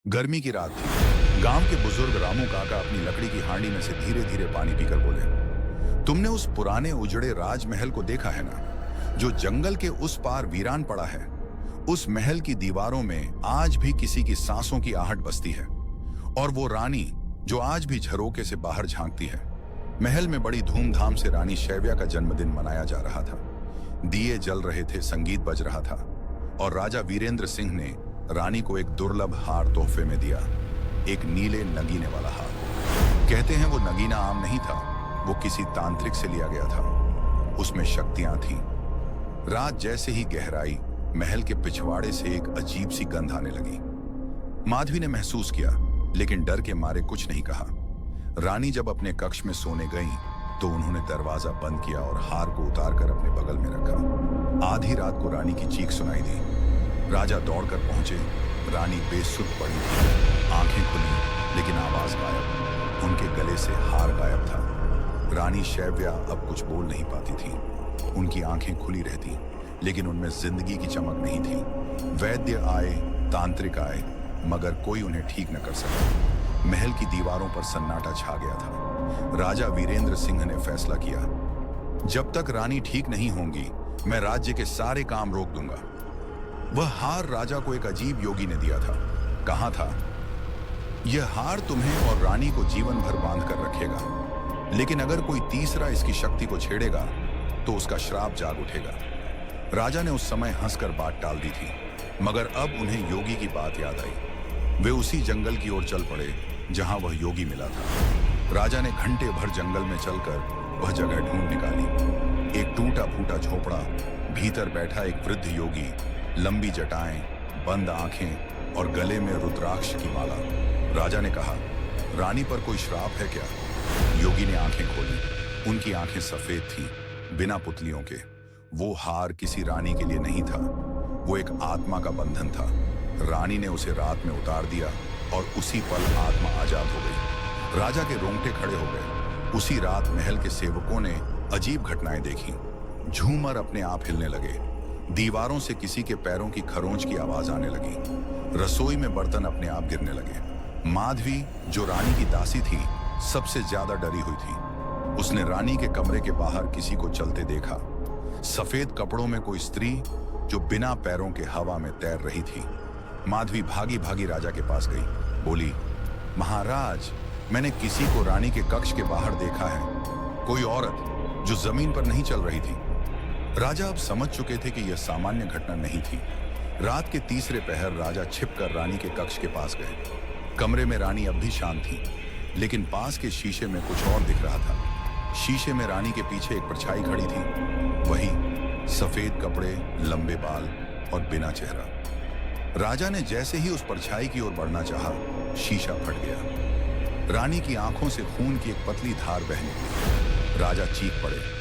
गर्मी की रात थी। गांव के बुजुर्ग रामू काका अपनी लकड़ी की हांडी में से धीरे धीरे पानी पीकर बोले, तुमने उस पुराने उजड़े राजमहल को देखा है ना, जो जंगल के उस पार वीरान पड़ा है। उस महल की दीवारों में आज भी किसी की सांसों की आहट बसती है, और वो रानी जो आज भी झरोके से बाहर झांकती है। महल में बड़ी धूमधाम से रानी शैव्या का जन्मदिन मनाया जा रहा था। दिए जल रहे थे, संगीत बज रहा था, और राजा वीरेंद्र सिंह ने रानी को एक दुर्लभ हार तोहफे में दिया, एक नीले नगीने वाला हार। कहते हैं वो नगीना आम नहीं था, वो किसी तांत्रिक से लिया गया था। उसमें शक्तियां थीं। रात जैसे ही गहराई, महल के पिछवाड़े से एक अजीब सी गंध आने लगी। माधवी ने महसूस किया, लेकिन डर के मारे कुछ नहीं कहा। रानी जब अपने कक्ष में सोने गईं, तो उन्होंने दरवाजा बंद किया और हार को उतारकर अपने बगल में रखा। आधी रात को रानी की चीख सुनाई दी। राजा दौड़कर पहुंचे। रानी बेसुध पड़ी थी, आंखें खुली लेकिन आवाज गायब। उनके गले से हार गायब था। रानी शैव्या अब कुछ बोल नहीं पाती थी। उनकी आंखें खुली रहती, लेकिन उनमें जिंदगी की चमक नहीं थी। वैद्य आए, तांत्रिक आए, मगर कोई उन्हें ठीक न कर सका। महल की दीवारों पर सन्नाटा छा गया था। राजा वीरेंद्र सिंह ने फैसला किया, जब तक रानी ठीक नहीं होंगी, मैं राज्य के सारे काम रोक दूंगा। वह हार राजा को एक अजीब योगी ने दिया था। कहा था, यह हार तुम्हें और रानी को जीवन भर बांध कर रखेगा, लेकिन अगर कोई तीसरा इसकी शक्ति को छेड़ेगा तो उसका श्राप जाग उठेगा। राजा ने उस समय हंसकर बात टाल दी थी, मगर अब उन्हें योगी की बात याद आई। वे उसी जंगल की ओर चल पड़े जहां वह योगी मिला था। राजा ने घंटे भर जंगल में चलकर वह जगह ढूंढ निकाली। एक टूटा फूटा झोपड़ा, भीतर बैठा एक वृद्ध योगी, लंबी जटाएं, बंद आंखें और गले में रुद्राक्ष की माला। राजा ने कहा, रानी पर कोई श्राप है क्या? योगी ने आंखें खोली। उनकी आंखें सफेद थीं, बिना पुतलियों के। वो हार किसी रानी के लिए नहीं था, वो एक आत्मा का बंधन था। रानी ने उसे रात में उतार दिया और उसी पल आत्मा आजाद हो गई। राजा के रोंगटे खड़े हो गए। उसी रात महल के सेवकों ने अजीब घटनाएं देखी। झूमर अपने आप हिलने लगे, दीवारों से किसी के पैरों की खरोंच की आवाज आने लगी, रसोई में बर्तन अपने आप गिरने लगे। माधवी, जो रानी की दासी थी, सबसे ज्यादा डरी हुई थी। उसने रानी के कमरे के बाहर किसी को चलते देखा। सफेद कपड़ों में कोई स्त्री जो बिना पैरों के हवा में तैर रही थी। माधवी भागी भागी राजा के पास गई, बोली, महाराज, मैंने किसी को रानी के कक्ष के बाहर देखा है, कोई औरत जो जमीन पर नहीं चल रही थी। राजा अब समझ चुके थे कि यह सामान्य घटना नहीं थी। रात के तीसरे पहर राजा छिपकर रानी के कक्ष के पास गए। कमरे में रानी अब भी शांत थी, लेकिन पास के शीशे में कुछ और दिख रहा था। शीशे में रानी के पीछे एक परछाई खड़ी थी, वही सफेद कपड़े, लंबे बाल और बिना चेहरा। राजा ने जैसे ही उस परछाई की ओर बढ़ना चाहा, शीशा फट गया। रानी की आंखों से खून की एक पतली धार बह निकली। राजा चीख पड़े।